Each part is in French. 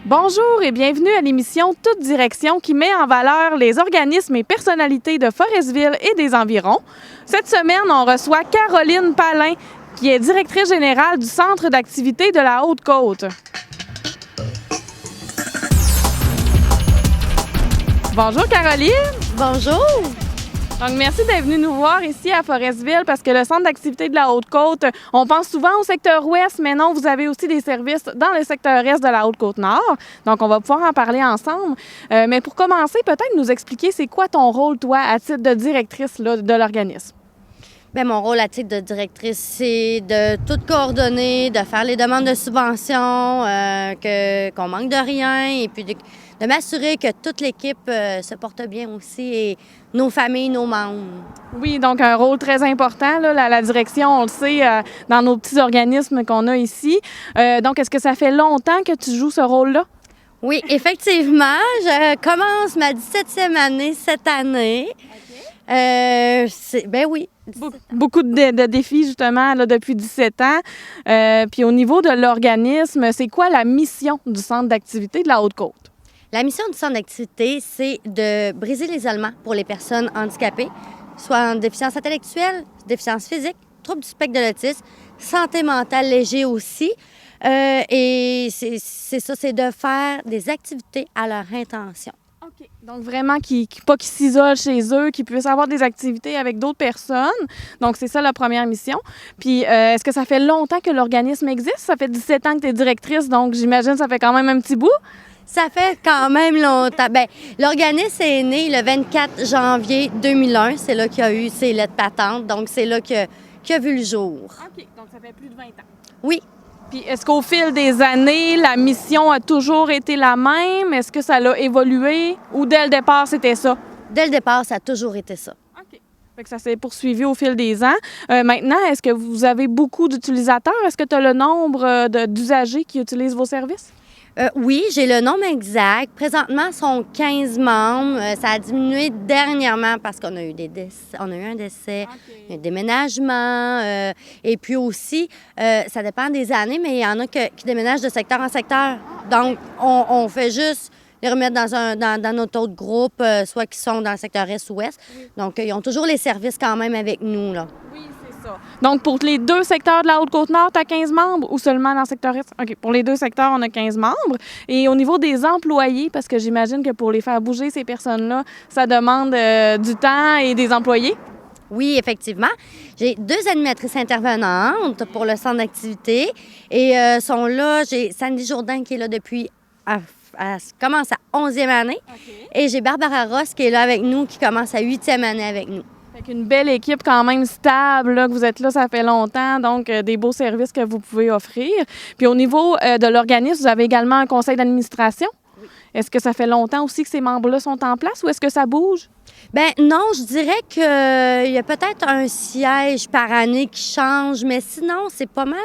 Bonjour et bienvenue à l'émission Toute Direction qui met en valeur les organismes et personnalités de Forestville et des environs. Cette semaine, on reçoit Caroline Palin, qui est directrice générale du Centre d'activité de la Haute-Côte. Bonjour Caroline! Bonjour! Donc, merci d'être venue nous voir ici à Forestville parce que le Centre d'activité de la Haute-Côte, on pense souvent au secteur ouest, mais non, vous avez aussi des services dans le secteur est de la Haute-Côte-Nord. Donc, on va pouvoir en parler ensemble. Mais pour commencer, peut-être nous expliquer c'est quoi ton rôle, toi, à titre de directrice là, de l'organisme? Bien, mon rôle à titre de directrice, c'est de tout coordonner, de faire les demandes de subventions, qu'on manque de rien, et puis de m'assurer que toute l'équipe se porte bien aussi, et nos familles, nos membres. Oui, donc un rôle très important, là, la direction, on le sait, dans nos petits organismes qu'on a ici. Donc, est-ce que ça fait longtemps que tu joues ce rôle-là? Oui, effectivement, je commence ma 17e année cette année. Ben oui. Beaucoup de défis, justement, là, depuis 17 ans. Puis au niveau de l'organisme, c'est quoi la mission du Centre d'activité de la Haute-Côte? La mission du centre d'activité, c'est de briser l'isolement pour les personnes handicapées, soit en déficience intellectuelle, déficience physique, troubles du spectre de l'autisme, santé mentale léger aussi. Et c'est ça, c'est de faire des activités à leur intention. OK. Donc, vraiment, pas qu'ils s'isolent chez eux, qu'ils puissent avoir des activités avec d'autres personnes. Donc, c'est ça la première mission. Puis, est-ce que ça fait longtemps que l'organisme existe? Ça fait 17 ans que tu es directrice, donc j'imagine que ça fait quand même un petit bout. Ça fait quand même longtemps. Bien, l'organisme est né le 24 janvier 2001. C'est là qu'il y a eu ses lettres patentes. Donc, c'est là qu'il a vu le jour. OK. Donc, ça fait plus de 20 ans. Oui. Puis, est-ce qu'au fil des années, la mission a toujours été la même? Est-ce que ça a évolué? Ou dès le départ, c'était ça? Dès le départ, ça a toujours été ça. OK. Fait que ça s'est poursuivi au fil des ans. Maintenant, est-ce que vous avez beaucoup d'utilisateurs? Est-ce que tu as le nombre d'usagers qui utilisent vos services? Oui, j'ai le nombre exact. Présentement, ils sont 15 membres. Ça a diminué dernièrement parce qu'on a eu des décès. On a eu un décès, okay. Un déménagement. Et puis aussi, ça dépend des années, mais il y en a qui déménagent de secteur en secteur. Donc, on fait juste les remettre dans notre autre groupe, soit qui sont dans le secteur est ou ouest. Oui. Donc, ils ont toujours les services quand même avec nous, là. Oui, c'est ça. Donc, pour les deux secteurs de la Haute-Côte-Nord, tu as 15 membres ou seulement dans le secteur est? OK. Pour les deux secteurs, on a 15 membres. Et au niveau des employés, parce que j'imagine que pour les faire bouger, ces personnes-là, ça demande du temps et des employés? Oui, effectivement. J'ai 2 animatrices intervenantes pour le centre d'activité. Et sont là, j'ai Sandy Jourdain qui est là depuis... Elle commence à 11e année. Okay. Et j'ai Barbara Ross qui est là avec nous, qui commence à 8e année avec nous. Fait qu'une belle équipe quand même stable, là, que vous êtes là, ça fait longtemps, donc des beaux services que vous pouvez offrir. Puis au niveau de l'organisme, vous avez également un conseil d'administration. Oui. Est-ce que ça fait longtemps aussi que ces membres-là sont en place ou est-ce que ça bouge? Bien, non, je dirais qu'il y a peut-être un siège par année qui change, mais sinon, c'est pas mal.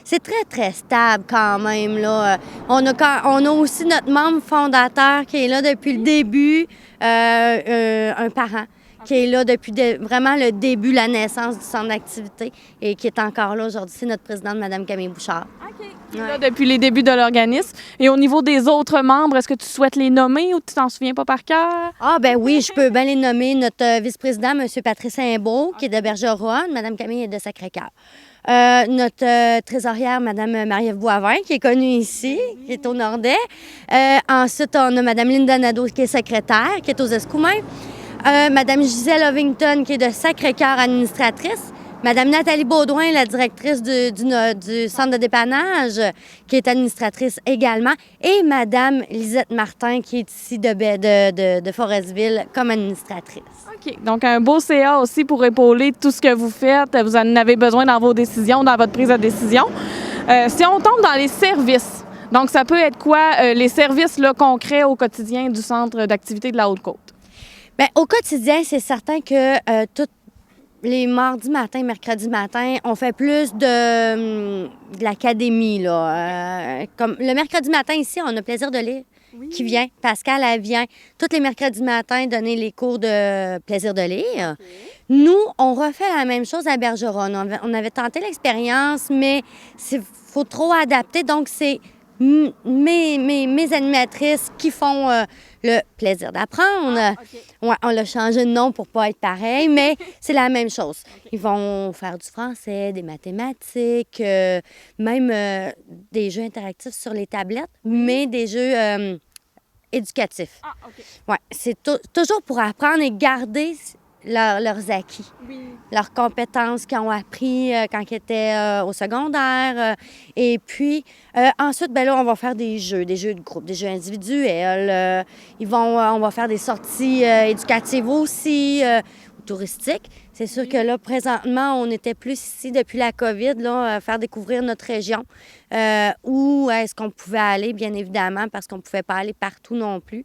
C'est très, très stable quand même, là. On a aussi notre membre fondateur qui est là depuis le début, un parent qui est là depuis vraiment le début, la naissance du centre d'activité et qui est encore là aujourd'hui. C'est notre présidente, Mme Camille Bouchard. OK. Qui est là depuis les débuts de l'organisme. Et au niveau des autres membres, est-ce que tu souhaites les nommer ou tu t'en souviens pas par cœur? Ah, ben oui, je peux bien les nommer. Notre vice-président, M. Patrice Imbeau, qui est de Bergeronne. Mme Camille est de Sacré-Cœur. Notre trésorière, Mme Marie-Ève Boivin, qui est connue ici, qui est au Nordais. Ensuite, on a Mme Linda Nadeau, qui est secrétaire, qui est aux Escoumins. Mme Gisèle Ovington, qui est de Sacré-Cœur, administratrice. Mme Nathalie Baudouin, la directrice du centre de dépannage, qui est administratrice également. Et Mme Lisette Martin, qui est ici de Forestville, comme administratrice. OK. Donc, un beau CA aussi pour épauler tout ce que vous faites. Vous en avez besoin dans vos décisions, dans votre prise de décision. Si on tombe dans les services, donc ça peut être quoi les services là, concrets au quotidien du Centre d'activité de la Haute-Côte? Bien, au quotidien, c'est certain que tous les mardis matin, mercredis matin, on fait plus de l'académie, là. Comme le mercredi matin, ici, on a Plaisir de lire qui vient. Pascal, elle vient tous les mercredis matins donner les cours de Plaisir de lire. Okay. Nous, on refait la même chose à Bergeronne. On avait tenté l'expérience, mais il faut trop adapter. Donc, c'est mes animatrices qui font le plaisir d'apprendre. Ouais, on l'a changé de nom pour pas être pareil, mais c'est la même chose. Ils vont faire du français, des mathématiques, même des jeux interactifs sur les tablettes, mais des jeux éducatifs. Ouais, c'est toujours pour apprendre et garder leurs acquis, leurs compétences qu'ils ont appris quand ils étaient au secondaire. Et puis, ensuite, ben là, on va faire des jeux de groupe, des jeux individuels. On va faire des sorties éducatives aussi, touristiques. C'est sûr que là, présentement, on était plus ici depuis la COVID, là, faire découvrir notre région. Où est-ce qu'on pouvait aller, bien évidemment, parce qu'on ne pouvait pas aller partout non plus.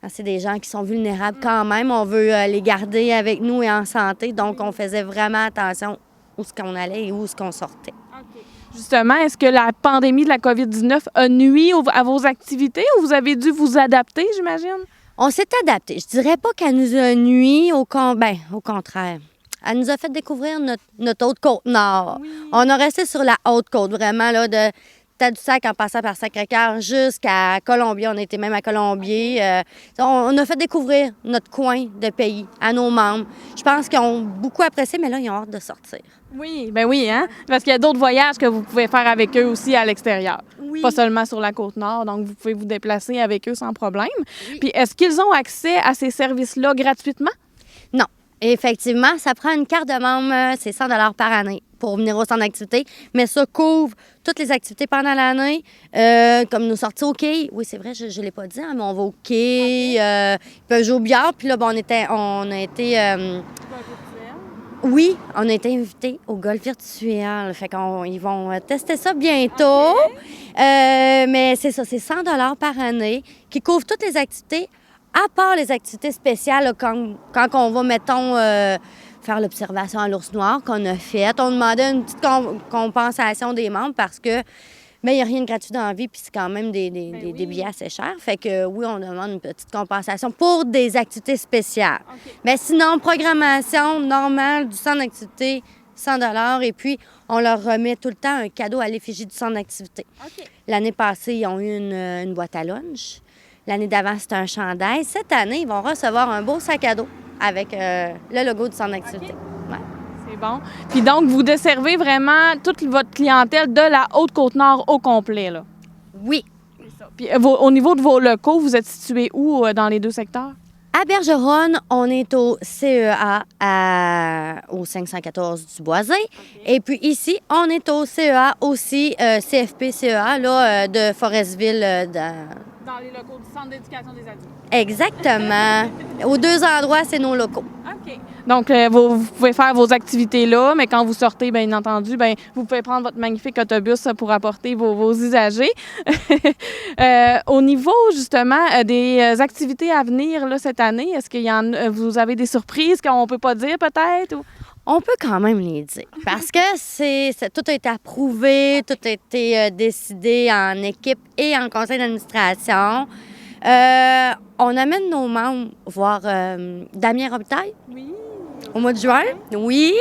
C'est des gens qui sont vulnérables quand même. On veut les garder avec nous et en santé. Donc, on faisait vraiment attention où est-ce qu'on allait et où est-ce qu'on sortait. Justement, est-ce que la pandémie de la COVID-19 a nui à vos activités ou vous avez dû vous adapter, j'imagine? On s'est adapté. Je dirais pas qu'elle nous a nui, au contraire. Elle nous a fait découvrir notre Haute-Côte-Nord. On a resté sur la Haute-Côte, vraiment, là, de Tadoussac en passant par Sacré-Cœur jusqu'à Colombier. On était même à Colombier. On a fait découvrir notre coin de pays à nos membres. Je pense qu'ils ont beaucoup apprécié, mais là, ils ont hâte de sortir. Oui, bien oui, hein? Parce qu'il y a d'autres voyages que vous pouvez faire avec eux aussi à l'extérieur. Oui. Pas seulement sur la Côte-Nord, donc vous pouvez vous déplacer avec eux sans problème. Puis est-ce qu'ils ont accès à ces services-là gratuitement? Non. Effectivement, ça prend une carte de membre, c'est 100 $ par année pour venir au centre d'activité, mais ça couvre toutes les activités pendant l'année, comme nos sorties au quai. Oui, c'est vrai, je ne l'ai pas dit, hein, mais on va au quai, ils peuvent jouer au billard, puis là, on a été oui, on a été invités au golf virtuel. Fait qu'ils vont tester ça bientôt. Mais c'est ça, c'est 100 $ par année qui couvre toutes les activités, à part les activités spéciales, là, quand on va, mettons, faire l'observation à l'ours noir qu'on a faite. On demandait une petite compensation des membres parce que il n'y a rien de gratuit dans la vie, puis c'est quand même des billets assez chers. Fait que oui, on demande une petite compensation pour des activités spéciales. Mais sinon, programmation normale du centre d'activité, 100 $, et puis on leur remet tout le temps un cadeau à l'effigie du centre d'activité. L'année passée, ils ont eu une boîte à lunch. L'année d'avant, c'était un chandail. Cette année, ils vont recevoir un beau sac à dos avec le logo du centre d'activité. Ouais. C'est bon. Puis donc, vous desservez vraiment toute votre clientèle de la Haute-Côte-Nord au complet, là? Oui. C'est ça. Puis au niveau de vos locaux, vous êtes situés où dans les deux secteurs? À Bergeronne, on est au CEA au 514 du Boisé. Et puis ici, on est au CEA aussi, CFP-CEA, là, de Forestville. Dans les locaux du Centre d'éducation des adultes. Exactement. Aux deux endroits, c'est nos locaux. OK. Donc, vous pouvez faire vos activités là, mais quand vous sortez, bien entendu, vous pouvez prendre votre magnifique autobus pour apporter vos usagers. Au niveau, justement, des activités à venir là, cette année, est-ce que vous avez des surprises qu'on ne peut pas dire peut-être? Ou... On peut quand même les dire parce que tout a été approuvé, tout a été décidé en équipe et en conseil d'administration. On amène nos membres voir Damien Robitaille au mois de juin. Oui,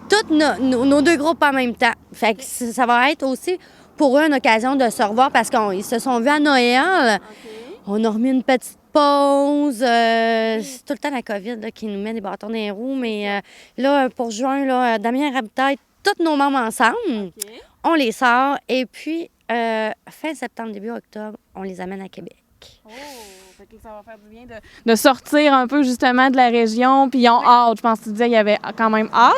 tous nos deux groupes en même temps. Fait que ça va être aussi pour eux une occasion de se revoir parce qu'ils se sont vus à Noël. On a remis une petite pause. C'est tout le temps la COVID là, qui nous met des bâtons dans les roues. Mais là, pour juin, là, Damien Robitaille, tous nos membres ensemble, on les sort. Et puis, fin septembre, début octobre, on les amène à Québec. Oh, fait que ça va faire du bien de sortir un peu justement de la région, puis ils ont hâte. Je pense que tu disais qu'il y avait quand même hâte.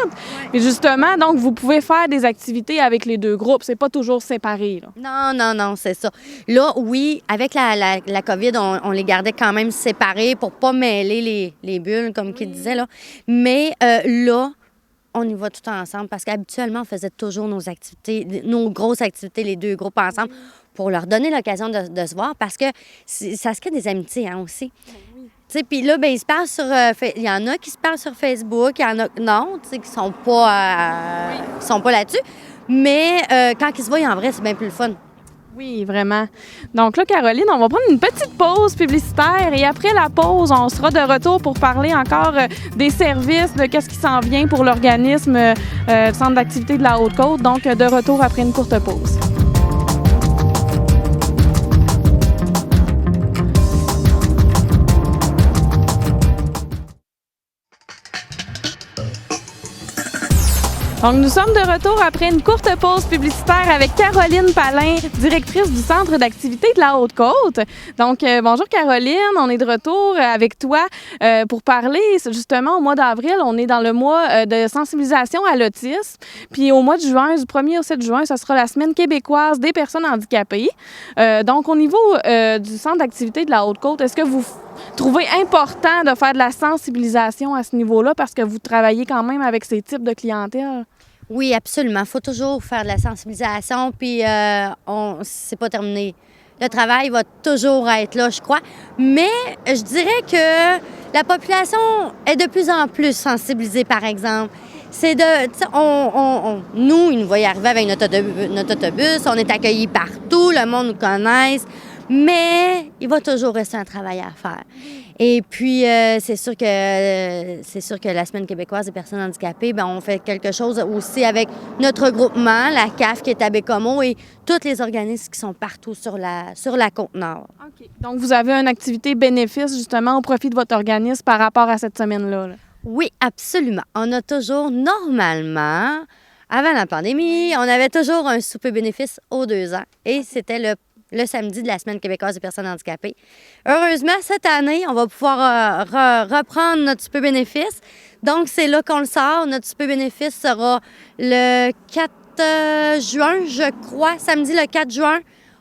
Et justement, donc, vous pouvez faire des activités avec les deux groupes. C'est pas toujours séparé, là. Non, c'est ça. Là, oui, avec la COVID, on les gardait quand même séparés pour pas mêler les bulles, comme qu'il disait, là. Mais là, on y va tout ensemble parce qu'habituellement, on faisait toujours nos grosses activités, les deux groupes ensemble, pour leur donner l'occasion de se voir parce que ça se crée des amitiés aussi. Puis là, ils se parlent sur... Il y en a qui se parlent sur Facebook, il y en a non, qui sont pas là-dessus. Mais quand ils se voient en vrai, c'est bien plus le fun. Oui, vraiment. Donc là, Caroline, on va prendre une petite pause publicitaire et après la pause, on sera de retour pour parler encore des services, de qu'est-ce qui s'en vient pour l'organisme Centre d'activité de la Haute-Côte. Donc, de retour après une courte pause. Donc, nous sommes de retour après une courte pause publicitaire avec Caroline Palin, directrice du Centre d'activité de la Haute-Côte. Donc, bonjour Caroline, on est de retour avec toi pour parler, justement, au mois d'avril, on est dans le mois de sensibilisation à l'autisme. Puis au mois de juin, du 1er au 7 juin, ce sera la Semaine québécoise des personnes handicapées. Donc, au niveau du Centre d'activité de la Haute-Côte, est-ce que vous trouvez important de faire de la sensibilisation à ce niveau-là parce que vous travaillez quand même avec ces types de clientèle? Oui, absolument. Il faut toujours faire de la sensibilisation, puis c'est pas terminé. Le travail va toujours être là, je crois. Mais je dirais que la population est de plus en plus sensibilisée, par exemple. C'est nous, ils nous voient arriver avec notre autobus, on est accueillis partout, le monde nous connaît. Mais il va toujours rester un travail à faire. Et puis, c'est sûr que la Semaine québécoise des personnes handicapées, bien, on fait quelque chose aussi avec notre groupement, la CAF qui est à Bécomo et tous les organismes qui sont partout sur la Côte-Nord. OK. Donc, vous avez une activité bénéfice, justement, au profit de votre organisme par rapport à cette semaine-là, là. Oui, absolument. On a toujours, normalement, avant la pandémie, on avait toujours un souper bénéfice aux 2 ans. Et c'était le samedi de la Semaine québécoise des personnes handicapées. Heureusement, cette année, on va pouvoir reprendre notre souper bénéfice. Donc, c'est là qu'on le sort. Notre souper bénéfice sera le 4 juin, je crois, samedi le 4 juin,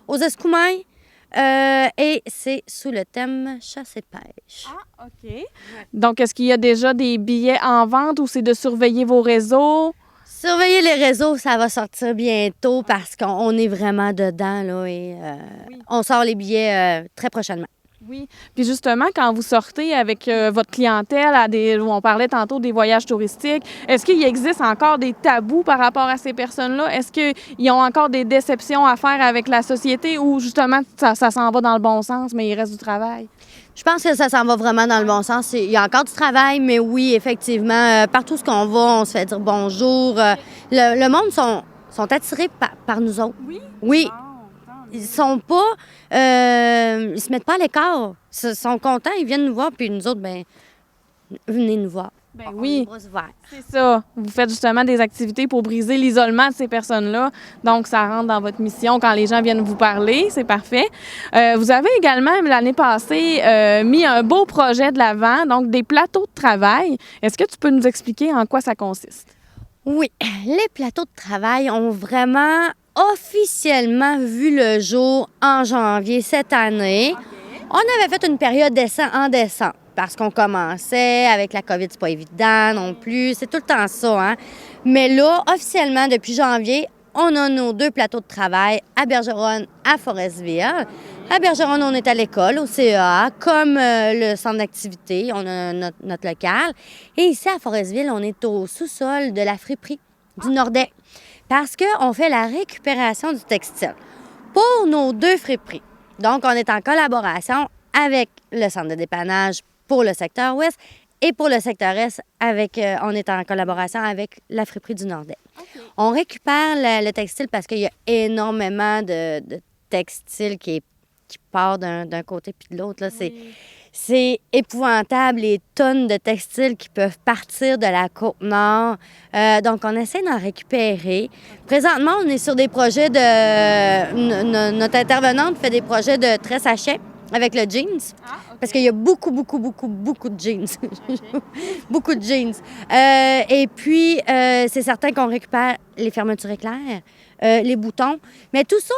aux Escoumins. Et c'est sous le thème chasse et pêche. Ah, OK. Donc, est-ce qu'il y a déjà des billets en vente ou c'est de surveiller vos réseaux? Surveiller les réseaux, ça va sortir bientôt parce qu'on est vraiment dedans, là, et on sort les billets très prochainement. Oui. Puis justement, quand vous sortez avec votre clientèle, on parlait tantôt des voyages touristiques, est-ce qu'il existe encore des tabous par rapport à ces personnes-là? Est-ce qu'ils ont encore des déceptions à faire avec la société ou justement ça s'en va dans le bon sens, mais il reste du travail? Je pense que ça s'en va vraiment dans le bon sens. Il y a encore du travail, mais oui, effectivement, partout où on va, on se fait dire bonjour. Le monde sont attirés par nous autres. Oui? Oui. Ils sont pas... ils se mettent pas à l'écart. Ils sont contents, ils viennent nous voir, puis nous autres, ben venez nous voir. Ben oui, c'est ça. Vous faites justement des activités pour briser l'isolement de ces personnes-là. Donc, ça rentre dans votre mission quand les gens viennent vous parler. C'est parfait. Vous avez également, l'année passée, mis un beau projet de l'avant, donc des plateaux de travail. Est-ce que tu peux nous expliquer en quoi ça consiste? Oui. Les plateaux de travail ont vraiment officiellement vu le jour en janvier cette année. Okay. On avait fait une période d'essai en décembre. Parce qu'on commençait, avec la COVID, c'est pas évident non plus. C'est tout le temps ça, hein? Mais là, officiellement, depuis janvier, on a nos 2 plateaux de travail à Bergeronne, à Forestville. À Bergeronne, on est à l'école, au CEA, comme le centre d'activité. On a notre local. Et ici, à Forestville, on est au sous-sol de la friperie du Nordais. Parce qu'on fait la récupération du textile pour nos 2 friperies. Donc, on est en collaboration avec le centre de dépannage pour le secteur ouest et pour le secteur est, on est en collaboration avec la friperie du Nordais. Okay. On récupère le textile parce qu'il y a énormément de textile qui part d'un côté puis de l'autre. Là. Oui. C'est épouvantable, les tonnes de textiles qui peuvent partir de la Côte-Nord. Donc, on essaie d'en récupérer. Présentement, on est sur des projets notre intervenante fait des projets de tresse-sachet avec le jeans. Ah, okay. Parce qu'il y a beaucoup de jeans. Okay. Beaucoup de jeans. Et puis, c'est certain qu'on récupère les fermetures éclairs, les boutons. Mais tout ça,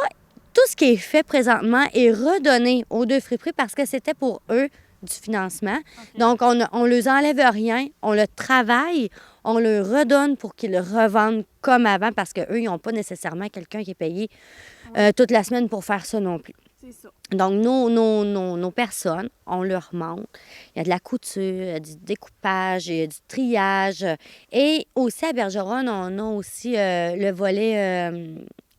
tout ce qui est fait présentement est redonné aux 2 friperies parce que c'était pour eux du financement. Okay. Donc, on ne leur enlève rien, on le travaille, on le redonne pour qu'ils le revendent comme avant parce qu'eux, ils n'ont pas nécessairement quelqu'un qui est payé toute la semaine pour faire ça non plus. C'est ça. Donc, nos personnes, on leur montre. Il y a de la couture, il y a du découpage, il y a du triage. Et aussi, à Bergeronne, on a aussi le volet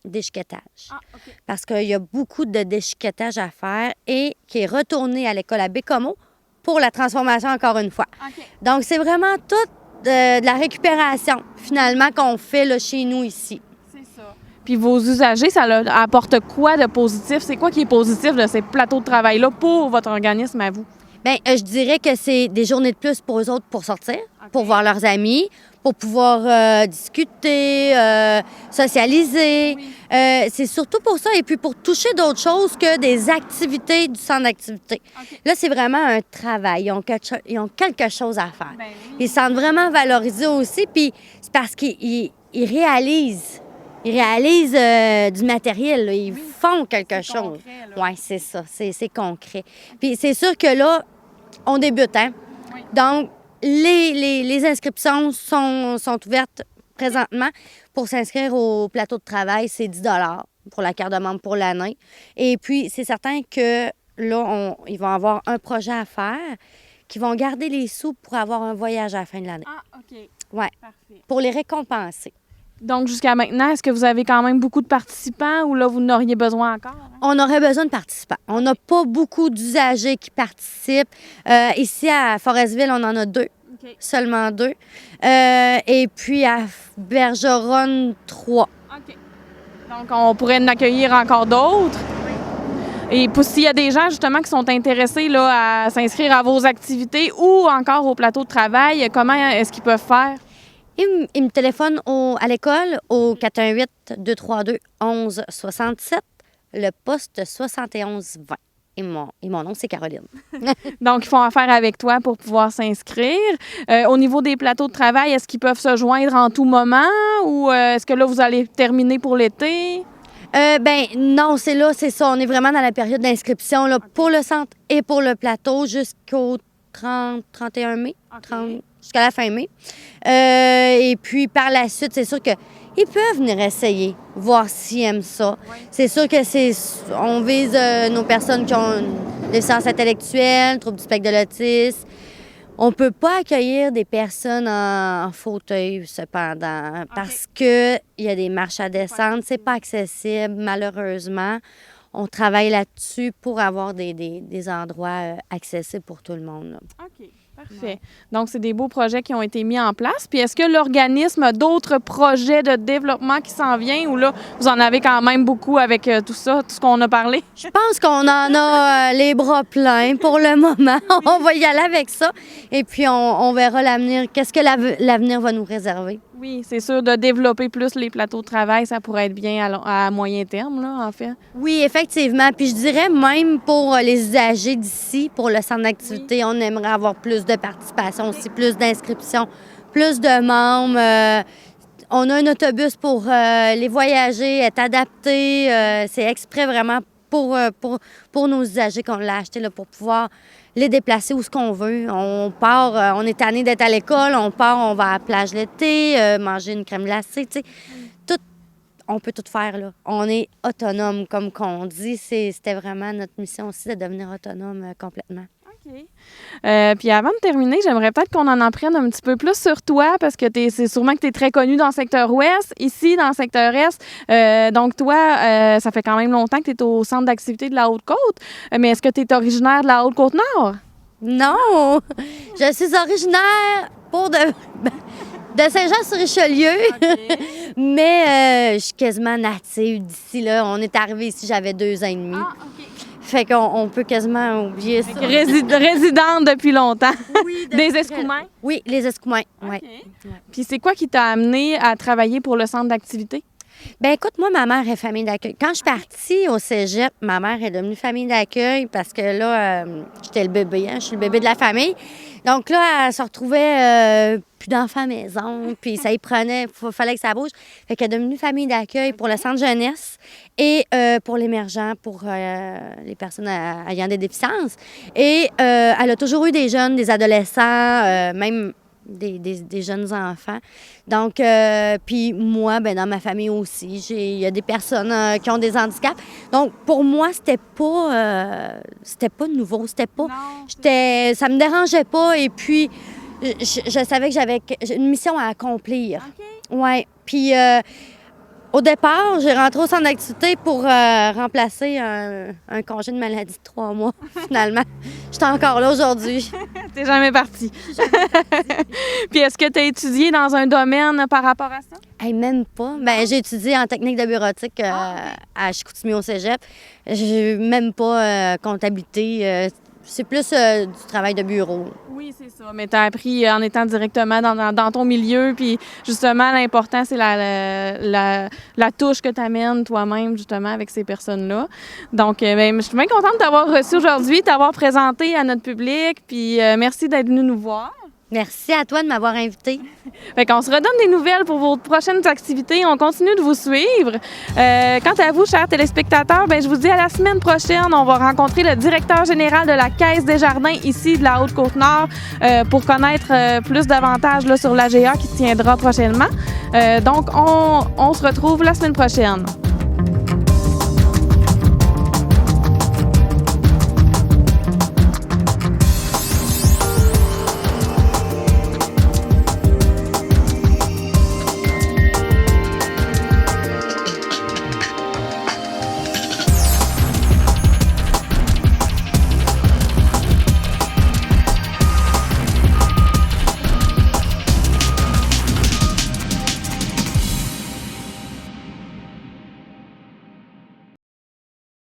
déchiquetage. Ah, okay. Parce qu'il y a beaucoup de déchiquetage à faire et qui est retourné à l'école à Bécomo pour la transformation encore une fois. Okay. Donc, c'est vraiment toute de la récupération, finalement, qu'on fait là, chez nous ici. Puis vos usagers, ça leur apporte quoi de positif? C'est quoi qui est positif de ces plateaux de travail-là pour votre organisme à vous? Bien, je dirais que c'est des journées de plus pour eux autres pour sortir, pour voir leurs amis, pour pouvoir discuter, socialiser. Oui. C'est surtout pour ça et puis pour toucher d'autres choses que des activités du centre d'activité. OK. Là, c'est vraiment un travail. Ils ont quelque chose à faire. Ben oui. Ils se sentent vraiment valorisés aussi, puis c'est parce qu'ils réalisent. Ils réalisent du matériel, là. Ils font quelque C'est chose. concret, là. Oui, c'est ça. C'est concret. Puis c'est sûr que là, on débute, hein? Oui. Donc, les inscriptions sont ouvertes présentement. Pour s'inscrire au plateau de travail, c'est 10 pour la carte de membre pour l'année. Et puis, c'est certain que là, ils vont avoir un projet à faire, qu'ils vont garder les sous pour avoir un voyage à la fin de l'année. Ah, OK. Oui, Parfait. pour les récompenser. Donc, jusqu'à maintenant, est-ce que vous avez quand même beaucoup de participants ou là, vous n'auriez besoin encore? Hein? On aurait besoin de participants. On n'a pas beaucoup d'usagers qui participent. Ici, à Forestville, on en a 2. OK. Seulement 2. Et puis à Bergeronne, 3. OK. Donc, on pourrait en accueillir encore d'autres. Et puis, s'il y a des gens, justement, qui sont intéressés là, à s'inscrire à vos activités ou encore au plateau de travail, comment est-ce qu'ils peuvent faire? Ils me téléphonent à l'école au 418-232-1167, le poste 7120. Et mon nom, c'est Caroline. Donc, ils font affaire avec toi pour pouvoir s'inscrire. Au niveau des plateaux de travail, est-ce qu'ils peuvent se joindre en tout moment ou est-ce que là, vous allez terminer pour l'été? Ben non, c'est ça. On est vraiment dans la période d'inscription là, pour le centre et pour le plateau jusqu'au 31 mai, jusqu'à la fin mai. Et puis par la suite, c'est sûr qu'ils peuvent venir essayer, voir s'ils aiment ça. Oui. C'est sûr que on vise nos personnes qui ont une déficience intellectuelle, trouble du spectre de l'autisme. On peut pas accueillir des personnes en fauteuil, cependant, parce qu'il y a des marches à descendre. C'est pas accessible, malheureusement. On travaille là-dessus pour avoir des endroits accessibles pour tout le monde, là. OK, parfait. Donc, c'est des beaux projets qui ont été mis en place. Puis, est-ce que l'organisme a d'autres projets de développement qui s'en viennent ou là, vous en avez quand même beaucoup avec tout ça, tout ce qu'on a parlé? Je pense qu'on en a les bras pleins pour le moment. On va y aller avec ça. Et puis, on verra l'avenir. Qu'est-ce que l'avenir va nous réserver? Oui, c'est sûr, de développer plus les plateaux de travail, ça pourrait être bien à moyen terme, là, en fait. Oui, effectivement. Puis je dirais même pour les usagers d'ici, pour le centre d'activité, on aimerait avoir plus de participation aussi, plus d'inscriptions, plus de membres. On a un autobus pour les voyagers, est adapté. C'est exprès vraiment pour nos usagers qu'on l'a acheté là, pour pouvoir les déplacer où ce qu'on veut. On part, on est tanné d'être à l'école, on part, on va à la plage l'été, manger une crème glacée, tu sais. Tout, on peut tout faire, là. On est autonome, comme qu'on dit. C'était vraiment notre mission aussi de devenir autonome complètement. OK. Puis avant de terminer, j'aimerais peut-être qu'on en apprenne un petit peu plus sur toi parce que c'est sûrement que tu es très connu dans le secteur ouest, ici dans le secteur est. Donc toi, ça fait quand même longtemps que tu es au centre d'activité de la Haute-Côte. Mais est-ce que tu es originaire de la Haute-Côte-Nord? Non! Je suis originaire de Saint-Jean-sur-Richelieu, mais je suis quasiment native d'ici, là. On est arrivé ici, j'avais 2 ans et demi. Ah, OK. Fait qu'on peut quasiment oublier ça. Résidente depuis longtemps. Oui, Des Escoumins? Oui, les Escoumins, oui. OK. Puis c'est quoi qui t'a amené à travailler pour le centre d'activité? Bien, écoute, moi, ma mère est famille d'accueil. Quand je suis partie au cégep, ma mère est devenue famille d'accueil parce que là, j'étais le bébé, hein, je suis le bébé de la famille. Donc là, elle se retrouvait plus d'enfants à la maison, puis ça y prenait, il fallait que ça bouge. Fait qu'elle est devenue famille d'accueil pour le centre jeunesse et pour l'émergent, pour les personnes ayant des déficiences. Et elle a toujours eu des jeunes, des adolescents, même des jeunes enfants. Donc, puis moi, ben dans ma famille aussi, il y a des personnes qui ont des handicaps. Donc, pour moi, c'était pas nouveau, c'était pas... ça me dérangeait pas et puis je savais que j'avais une mission à accomplir. OK. Ouais. Puis au départ, j'ai rentré au centre d'activité pour remplacer un congé de maladie de 3 mois, finalement. J'étais encore là aujourd'hui. T'es jamais partie. Puis est-ce que tu as étudié dans un domaine par rapport à ça? Hey, même pas. Ben, j'ai étudié en technique de bureautique à Chicoutimi au cégep. J'ai même pas comptabilité. c'est plus du travail de bureau. Oui, c'est ça. Mais tu as appris en étant directement dans ton milieu. Puis justement, l'important, c'est la touche que tu amènes toi-même, justement, avec ces personnes-là. Donc, je suis bien contente de t'avoir reçu aujourd'hui, de t'avoir présenté à notre public. Puis merci d'être venu nous voir. Merci à toi de m'avoir invité. Fait qu'on se redonne des nouvelles pour vos prochaines activités. On continue de vous suivre. Quant à vous, chers téléspectateurs, je vous dis à la semaine prochaine. On va rencontrer le directeur général de la Caisse des Jardins ici de la Haute-Côte-Nord pour connaître plus d'avantages là, sur l'AGA qui se tiendra prochainement. Donc, on se retrouve la semaine prochaine.